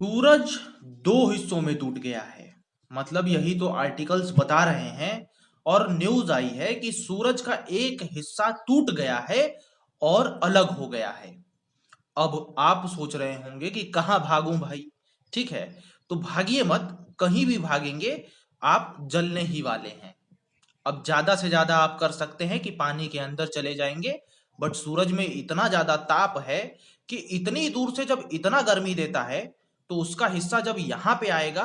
सूरज दो हिस्सों में टूट गया है। मतलब यही तो आर्टिकल्स बता रहे हैं और न्यूज आई है कि सूरज का एक हिस्सा टूट गया है और अलग हो गया है। अब आप सोच रहे होंगे कि कहाँ भागूं भाई। ठीक है, तो भागिए मत, कहीं भी भागेंगे आप जलने ही वाले हैं। अब ज्यादा से ज्यादा आप कर सकते हैं कि पानी के अंदर चले जाएंगे, बट सूरज में इतना ज्यादा ताप है कि इतनी दूर से जब इतना गर्मी देता है तो उसका हिस्सा जब यहाँ पे आएगा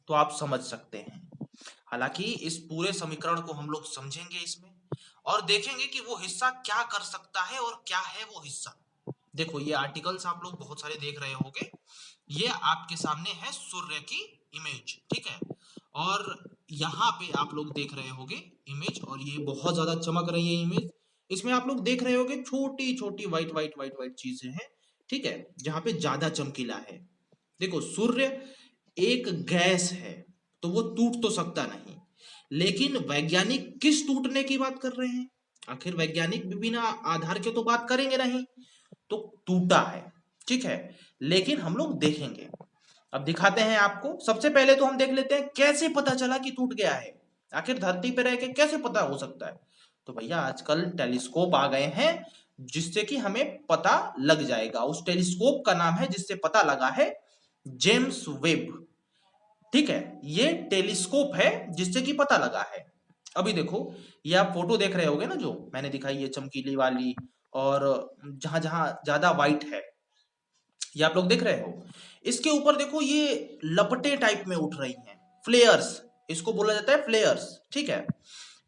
तो आप समझ सकते हैं। हालांकि इस पूरे समीकरण को हम लोग समझेंगे इसमें और देखेंगे कि वो हिस्सा क्या कर सकता है और क्या है वो हिस्सा। देखो, ये आर्टिकल्स आप लोग बहुत सारे देख रहे होंगे। ये आपके सामने है सूर्य की इमेज, ठीक है। और यहाँ पे आप लोग देख रहे होंगे इमेज, और ये बहुत ज्यादा चमक रही है इमेज। इसमें आप लोग देख रहे होंगे छोटी छोटी व्हाइट व्हाइट व्हाइट व्हाइट चीजें हैं, ठीक है, जहां पे ज्यादा चमकीला है। देखो, सूर्य एक गैस है तो वो टूट तो सकता नहीं, लेकिन वैज्ञानिक किस टूटने की बात कर रहे हैं? आखिर वैज्ञानिक भी बिना आधार के तो बात करेंगे नहीं। तो टूटा है, ठीक है, लेकिन हम लोग देखेंगे। अब दिखाते हैं आपको। सबसे पहले तो हम देख लेते हैं कैसे पता चला कि टूट गया है। आखिर धरती पर रह के कैसे पता हो सकता है? तो भैया आजकल टेलीस्कोप आ गए हैं जिससे कि हमें पता लग जाएगा। उस टेलीस्कोप का नाम है जिससे पता लगा है जेम्स वेब। ठीक है, ये टेलीस्कोप है जिससे कि पता लगा है। अभी देखो, ये आप फोटो देख रहे होगे ना जो मैंने दिखाई, ये चमकीली वाली, और जहां जहां ज्यादा व्हाइट है ये आप लोग देख रहे हो। इसके ऊपर देखो, ये लपटे टाइप में उठ रही हैं, फ्लेयर्स, इसको बोला जाता है फ्लेयर्स, ठीक है।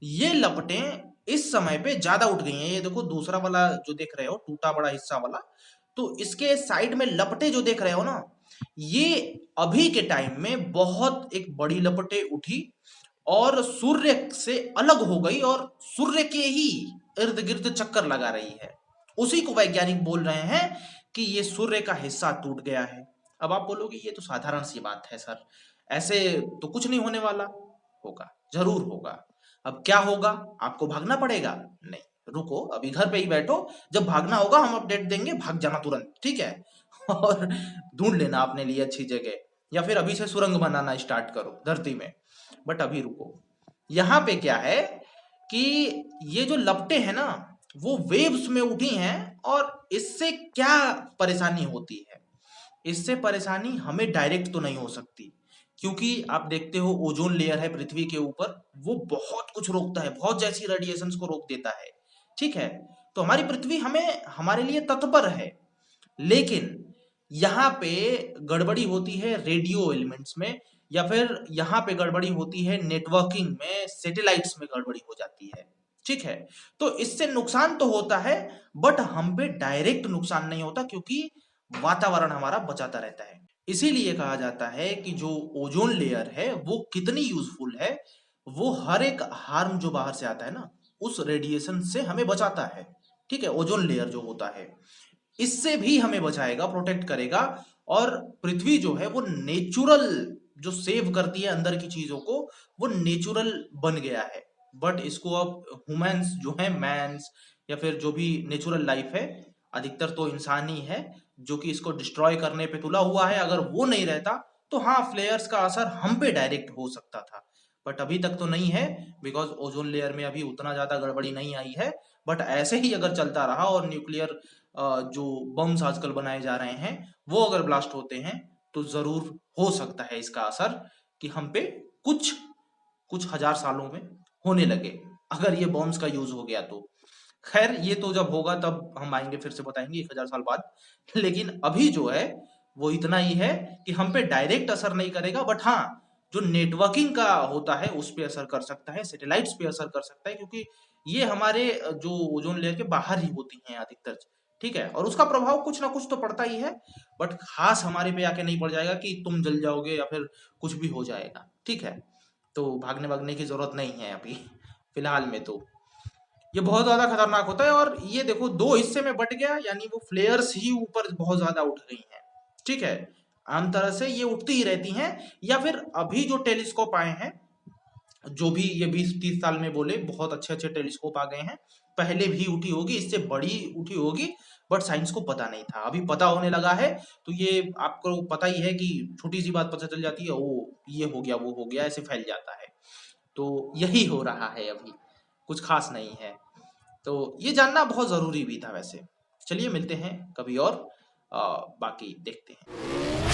ये लपटें इस समय पे ज्यादा उठ गई हैं। ये देखो दूसरा वाला जो देख रहे हो, टूटा बड़ा हिस्सा वाला, तो इसके साइड में लपटें जो देख रहे हो ना, ये अभी के टाइम में बहुत एक बड़ी लपटें उठी और सूर्य से अलग हो गई और सूर्य के ही इर्द गिर्द चक्कर लगा रही है। उसी को वैज्ञानिक बोल रहे हैं कि ये सूर्य का हिस्सा टूट गया है। अब आप बोलोगे ये तो साधारण सी बात है सर, ऐसे तो कुछ नहीं होने वाला। होगा, जरूर होगा। अब क्या होगा? आपको भागना पड़ेगा? नहीं, रुको, अभी घर पे ही बैठो। जब भागना होगा हम अपडेट देंगे, भाग जाना तुरंत, ठीक है। और ढूंढ लेना अपने लिए अच्छी जगह, या फिर अभी से सुरंग बनाना स्टार्ट करो धरती में। बट अभी रुको, यहाँ पे क्या है कि ये जो लपटे हैं ना, वो वेव्स में उठी हैं। और इससे क्या परेशानी होती है? इससे परेशानी हमें डायरेक्ट तो नहीं हो सकती, क्योंकि आप देखते हो ओजोन लेयर है पृथ्वी के ऊपर, वो बहुत कुछ रोकता है, बहुत जैसी रेडिएशंस को रोक देता है, ठीक है। तो हमारी पृथ्वी हमें, हमारे लिए तत्पर है। लेकिन यहाँ पे गड़बड़ी होती है रेडियो एलिमेंट्स में, या फिर यहाँ पे गड़बड़ी होती है नेटवर्किंग में, सैटेलाइट्स में गड़बड़ी हो जाती है, ठीक है। तो इससे नुकसान तो होता है, बट हम पे डायरेक्ट नुकसान नहीं होता, क्योंकि वातावरण हमारा बचाता रहता है। इसीलिए कहा जाता है कि जो ओजोन लेयर है वो कितनी यूजफुल है। वो हर एक हार्म जो बाहर से आता है ना, उस रेडिएशन से हमें बचाता है, ठीक है। ओजोन लेयर जो होता है इससे भी हमें बचाएगा, प्रोटेक्ट करेगा। और पृथ्वी जो है वो नेचुरल जो सेव करती है अंदर की चीजों को, वो नेचुरल बन गया है। बट इसको अब ह्यूमंस जो है, मैंस, या फिर जो भी नेचुरल लाइफ है, अधिकतर तो इंसान ही है जो कि इसको डिस्ट्रॉय करने पे तुला हुआ है। अगर वो नहीं रहता तो हाँ, फ्लेयर्स का असर हम पे डायरेक्ट हो सकता था, बट अभी तक तो नहीं है, बिकॉज ओजोन लेयर में अभी उतना ज्यादा गड़बड़ी नहीं आई है। बट ऐसे ही अगर चलता रहा और न्यूक्लियर जो बम्स आजकल बनाए जा रहे हैं वो अगर ब्लास्ट होते हैं, तो जरूर हो सकता है इसका असर कि हम पे कुछ कुछ हजार सालों में होने लगे, अगर ये बॉम्ब्स का यूज हो गया तो। खैर, ये तो जब होगा तब हम आएंगे, फिर से बताएंगे 1000 साल बाद। लेकिन अभी जो है वो इतना ही है कि हम पे डायरेक्ट असर नहीं करेगा, बट हाँ, जो नेटवर्किंग का होता है उस पे असर कर सकता है, सैटेलाइट्स पे असर कर सकता है, क्योंकि ये हमारे जो ओजोन लेयर के बाहर ही होती हैं अधिकतर, ठीक है। और उसका प्रभाव कुछ ना कुछ तो पड़ता ही है, बट खास हमारे पे आके नहीं पड़ जाएगा कि तुम जल जाओगे या फिर कुछ भी हो जाएगा, ठीक है। तो भागने भागने की जरूरत नहीं है अभी फिलहाल में। तो ये बहुत ज्यादा खतरनाक होता है। और ये देखो दो हिस्से में बट गया, यानी वो फ्लेयर्स ही ऊपर बहुत ज्यादा उठ गई हैं, ठीक है। आम तरह से ये उठती ही रहती हैं। या फिर अभी जो टेलीस्कोप आए हैं, जो भी ये 20-30 साल में बोले, बहुत अच्छे अच्छे टेलीस्कोप आ गए हैं। पहले भी उठी होगी, इससे बड़ी उठी होगी, बट साइंस को पता नहीं था। अभी पता होने लगा है, तो ये आपको पता ही है कि छोटी सी बात पता चल जाती है, ओ ये हो गया, वो हो गया, ऐसे फैल जाता है। तो यही हो रहा है अभी, कुछ खास नहीं है। तो ये जानना बहुत ज़रूरी भी था वैसे। चलिए मिलते हैं कभी और, बाकी देखते हैं।